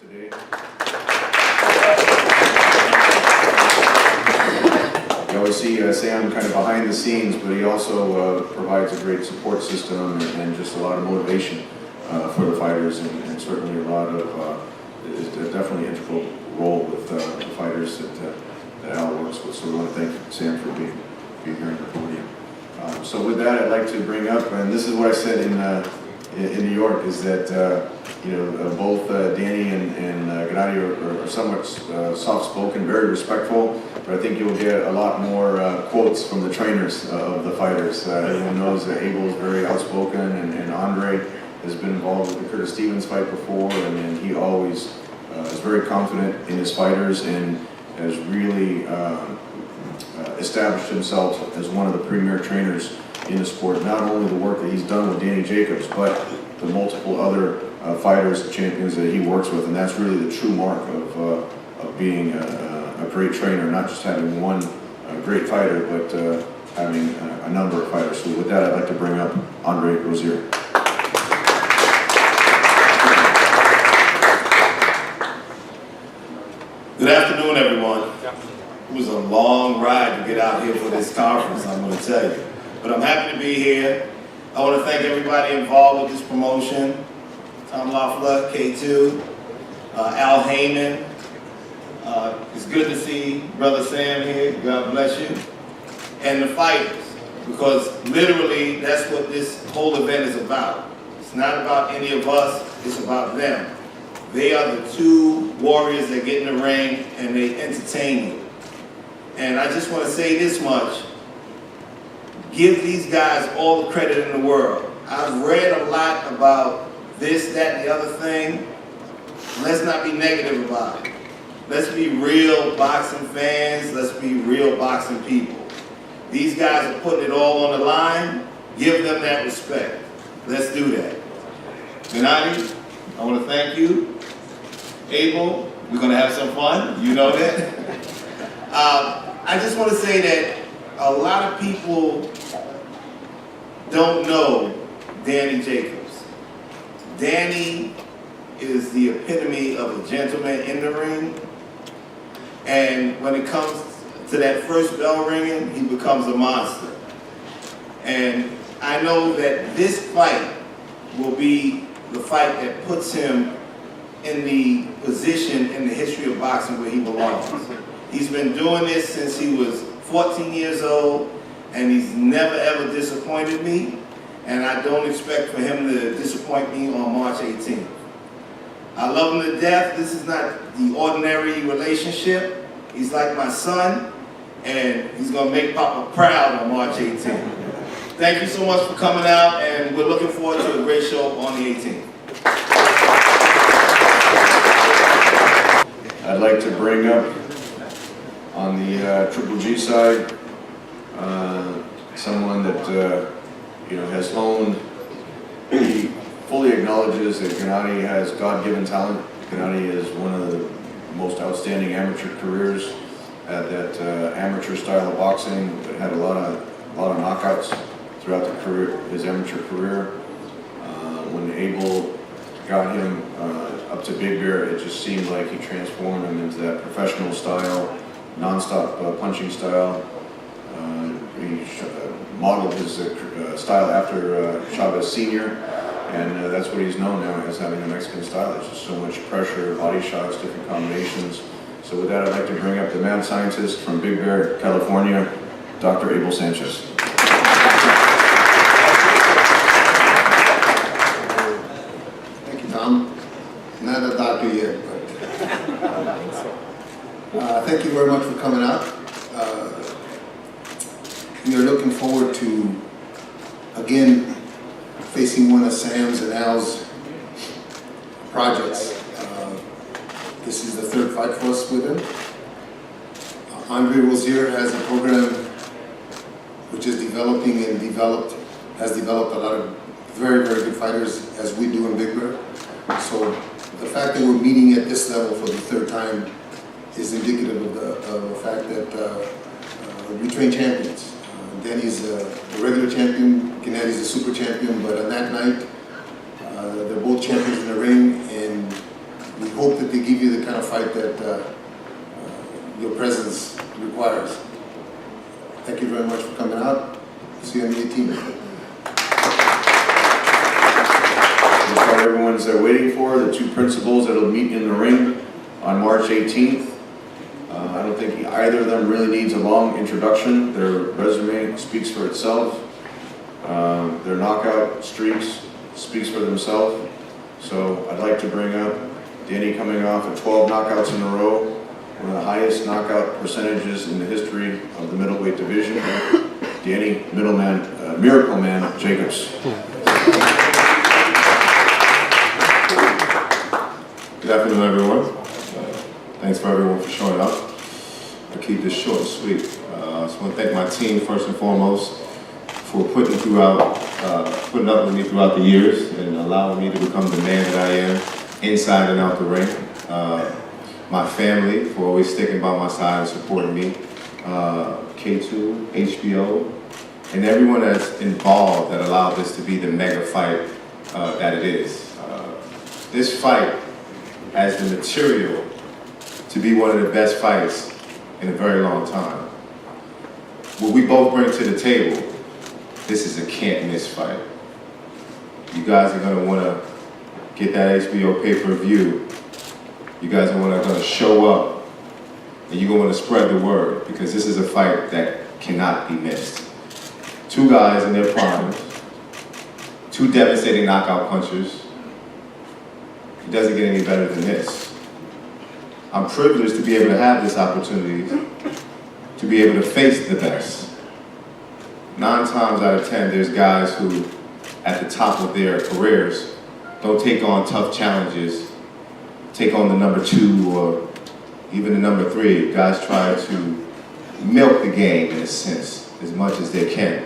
today. You always see Sam kind of behind the scenes, but he also provides a great support system and just a lot of motivation for the fighters, and certainly a lot of, is definitely an integral role with the fighters that Al works with. So we want to thank Sam for being here on the podium. So with that, I'd like to bring up, and this is what I said in New York, is that both Danny and Gennady are somewhat soft-spoken, very respectful, but I think you'll get a lot more quotes from the trainers of the fighters. Everyone knows that Abel is very outspoken, and Andre has been involved with the Curtis Stevens fight before, and he always is very confident in his fighters and has really established himself as one of the premier trainers in the sport. Not only the work that he's done with Danny Jacobs, but the multiple other fighters, champions that he works with, and that's really the true mark of being a great trainer, not just having one great fighter, but having a number of fighters. So with that, I'd like to bring up Andre Rozier. Good afternoon, everyone. It was a long ride to get out here for this conference, I'm going to tell you. But I'm happy to be here. I want to thank everybody involved with this promotion. Tom Loeffler, K2, Al Heyman. It's good to see Brother Sam here. God bless you. And the fighters, because literally that's what this whole event is about. It's not about any of us, it's about them. They are the two warriors that get in the ring and they entertain you. And I just want to say this much. Give these guys all the credit in the world. I've read a lot about this, that, and the other thing. Let's not be negative about it. Let's be real boxing fans. Let's be real boxing people. These guys are putting it all on the line. Give them that respect. Let's do that. Gennady, I want to thank you. Abel, we're going to have some fun. You know that. I just want to say that a lot of people don't know Danny Jacobs. Danny is the epitome of a gentleman in the ring. And when it comes to that first bell ringing, he becomes a monster. And I know that this fight will be the fight that puts him in the position in the history of boxing where he belongs. He's been doing this since he was 14 years old, and he's never ever disappointed me, and I don't expect for him to disappoint me on March 18th. I love him to death. This is not the ordinary relationship. He's like my son, and he's going to make Papa proud on March 18th. Thank you so much for coming out, and we're looking forward to a great show on the 18th. I'd like to bring up on the Triple G side someone that has honed. He fully acknowledges that Gennady has God-given talent. Gennady is one of the most outstanding amateur careers at that amateur style of boxing, but had a lot of knockouts throughout the career, his amateur career. When Abel got him up to Big Bear, it just seemed like he transformed him into that professional style, non-stop punching style. He modeled his style after Chavez Sr., and that's what he's known now as, having a Mexican style. There's just so much pressure, body shots, different combinations. So with that, I'd like to bring up the mad scientist from Big Bear, California, Dr. Abel Sanchez. Thank you, Tom. Not a doctor yet, but thank you very much for coming out. We are looking forward to, again, facing one of Sam's and Al's projects. This is the third fight for us with him. Andre Rozier has a program which is developing and has developed a lot of very, very good fighters, as we do in Big Bear. So the fact that we're meeting at this level for the third time is indicative of the fact that we train champions. Danny's a regular champion, Gennady's a super champion, but on that night, they're both champions in the ring, and we hope that they give you the kind of fight that your presence requires. Thank you very much for coming out. See you on the 18th. That's what everyone's waiting for, the two principals that'll meet in the ring on March 18th. I don't think either of them really needs a long introduction. Their resume speaks for itself. Their knockout streaks speaks for themselves. So I'd like to bring up Danny coming off of 12 knockouts in a row, one of the highest knockout percentages in the history of the middleweight division. Danny Miracle Man Jacobs. Good afternoon, everyone. Thanks for everyone for showing up. I'll keep this short and sweet. I just want to thank my team first and foremost for putting up with me throughout the years and allowing me to become the man that I am inside and out the ring. My family for always sticking by my side and supporting me. K2, HBO, and everyone that's involved that allowed this to be the mega fight that it is. This fight has the material to be one of the best fights in a very long time. What we both bring to the table, this is a can't miss fight. You guys are gonna wanna get that HBO pay-per-view. You guys are gonna show up and you're gonna wanna spread the word because this is a fight that cannot be missed. Two guys in their primes, two devastating knockout punchers. It doesn't get any better than this. I'm privileged to be able to have this opportunity to be able to face the best. 9 times out of 10, there's guys who, at the top of their careers, don't take on tough challenges, take on the number 2 or even the number 3. Guys try to milk the game, in a sense, as much as they can.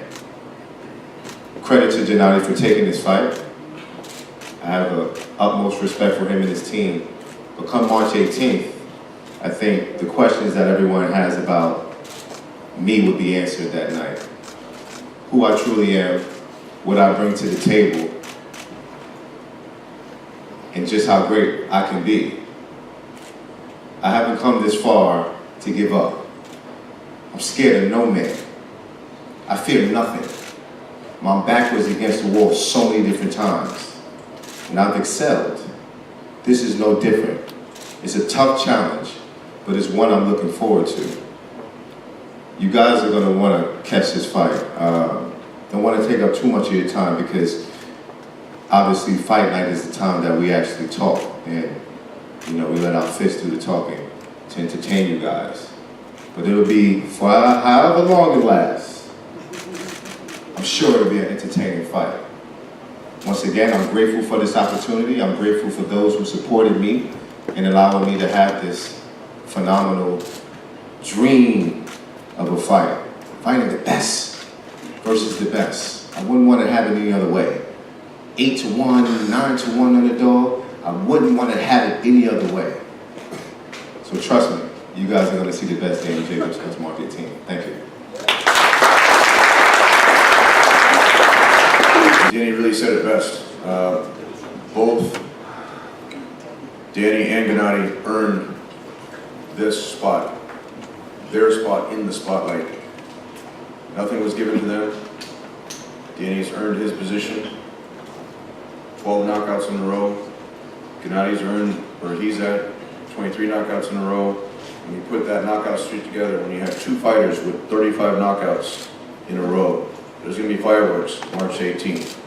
Credit to Gennady for taking this fight. I have the utmost respect for him and his team. But come March 18th, I think the questions that everyone has about me would be answered that night. Who I truly am, what I bring to the table, and just how great I can be. I haven't come this far to give up. I'm scared of no man. I fear nothing. My back was against the wall so many different times, and I've excelled. This is no different. It's a tough challenge, but it's one I'm looking forward to. You guys are gonna wanna catch this fight. Don't wanna take up too much of your time because obviously fight night is the time that we actually talk and we let our fists do the talking to entertain you guys. But it'll be for however long it lasts. I'm sure it'll be an entertaining fight. Once again, I'm grateful for this opportunity. I'm grateful for those who supported me in allowing me to have this phenomenal dream of a fight. Fighting the best versus the best. I wouldn't want to have it any other way. 8-1, 9-1 underdog. I wouldn't want to have it any other way. So trust me, you guys are going to see the best Danny Jacobs comes March 18th. Thank you. Danny really said it best. Both Danny and Gennady earned this spot, their spot in the spotlight. Nothing was given to them. Danny's earned his position. 12 knockouts in a row. Gennady's earned where he's at, 23 knockouts in a row. When you put that knockout streak together, when you have 2 fighters with 35 knockouts in a row, there's going to be fireworks March 18th.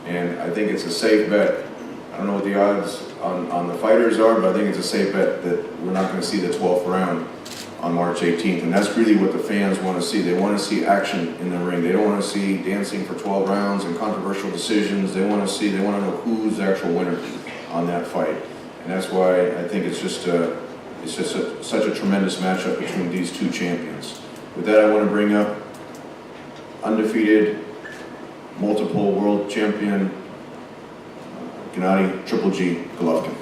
And I think it's a safe bet. I don't know what the odds on the fighters are, but I think it's a safe bet that we're not going to see the 12th round on March 18th. And that's really what the fans want to see. They want to see action in the ring. They don't want to see dancing for 12 rounds and controversial decisions. They want to know who's the actual winner on that fight. And that's why I think it's just such a tremendous matchup between these 2 champions. With that, I want to bring up undefeated, multiple world champion, Gennady Triple G Golovkin.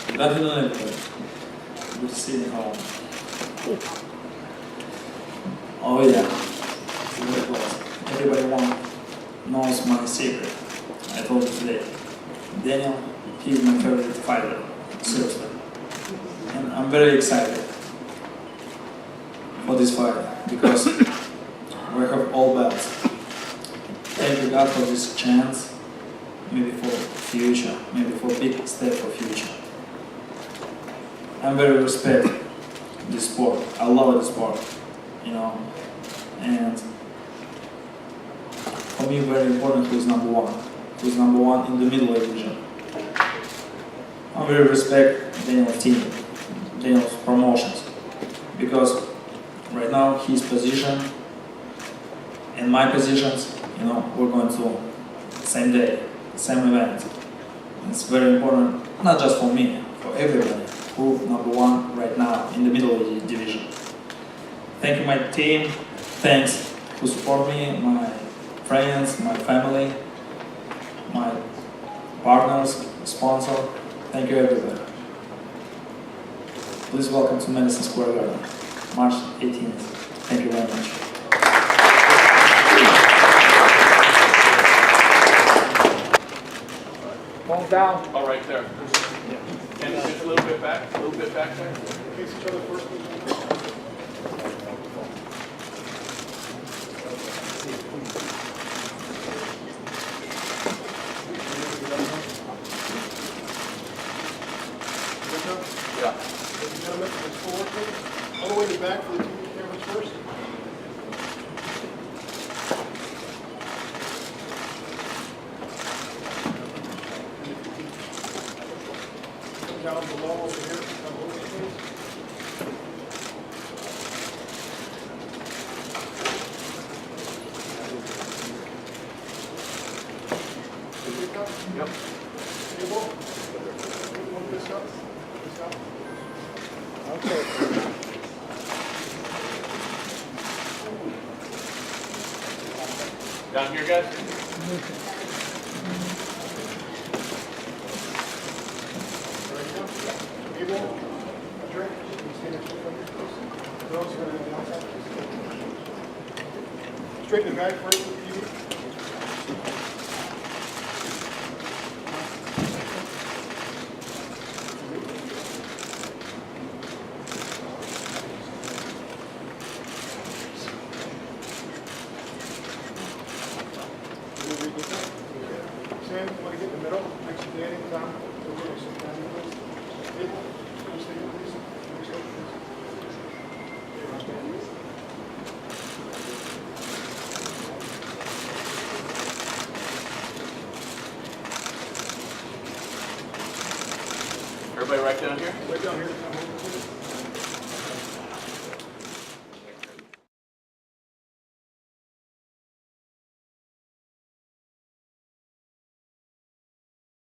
Good afternoon, everybody. Good to see you all. Oh yeah, everybody knows my secret. I told you today, Daniel, he's my favorite fighter, seriously. And I'm very excited for this fight because we have all belts. Thank you God for this chance, maybe for future, maybe for big step for future. I'm very respect this sport. I love this sport, you know, and for me very important who's number one in the middleweight division. I very respect Daniel's team, Daniel's promotions, because right now his position and my positions, you know, we're going to same day, same event. It's very important, not just for me, for everybody who number one right now in the middleweight division. Thank you my team, thanks who support me, my friends, my family, my partners, sponsor. Thank you everybody. Please welcome to Madison Square Garden, March 18th. Thank you very much. Palms down. Oh, right there. And just a little bit back there. Face each other first. Yeah. Ladies and gentlemen, let's forward, please. All the way to the back for the TV cameras first. Come down below over here. Come over, please. Yep. Table. One this up. This up. Okay. Down here, guys. Table. A drink. Can you stand and check on your face? Those who are on the outside, please. Straighten the back first with the TV. Sam, you want to get in the middle, next to Danny, Tom? So we're going to sit down here, please. Table, please stay here, please. Please stay here, please. Everybody right down here? Right down here.